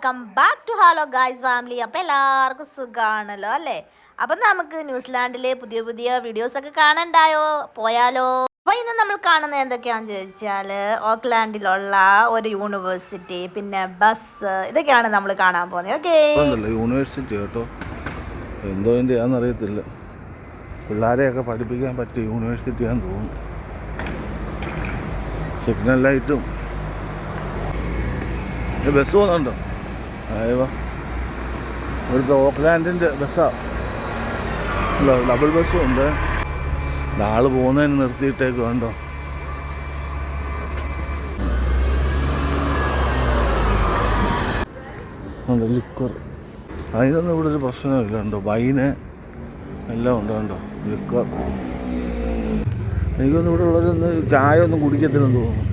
Welcome back to hello guys family. അപ്പോൾ എല്ലാവർക്കും സുഖമാണല്ലോ അല്ലേ? അപ്പം നമുക്ക് ന്യൂസിലാൻഡിലെ പുതിയ പുതിയ വീഡിയോസൊക്കെ കാണണ്ടായോ? പോയാലോ? അപ്പോൾ ഇന്ന് നമ്മൾ കാണുന്നത് എന്തൊക്കെയാണെന്ന് ചോദിച്ചാൽ ഓക്ലാൻഡിലുള്ള ഒരു യൂണിവേഴ്സിറ്റി, പിന്നെ ബസ്, ഇതൊക്കെയാണ് നമ്മൾ കാണാൻ പോകുന്നത്. ഓക്കെ, യൂണിവേഴ്സിറ്റി കേട്ടോ, എന്തോ എൻ്റെ ആണെന്നറിയത്തില്ല. പിള്ളേരെയൊക്കെ പഠിപ്പിക്കാൻ പറ്റിയ യൂണിവേഴ്സിറ്റിയാണെന്ന് തോന്നുന്നു. സിഗ്നൽ ലൈറ്റും ബസ് പോകുന്നുണ്ടോ? അയ്യോ, ഇവിടുത്തെ ഓക്ലാൻഡിൻ്റെ ബസ്സാണ്. ഡബിൾ ബസ്സും ഉണ്ട്. ആൾ പോകുന്നതിന് നിർത്തിയിട്ടേക്ക് വേണ്ടോ. ലിക്വർ, അതിനൊന്നും ഇവിടെ ഒരു പ്രശ്നമില്ല. ഉണ്ടോ വൈന് എല്ലാം ഉണ്ട്. കണ്ടോ ലിക്വർ. എനിക്കൊന്നും ഇവിടെ ഉള്ളവരൊന്നും ചായ ഒന്നും കുടിക്കത്തില്ലെന്ന് തോന്നുന്നു.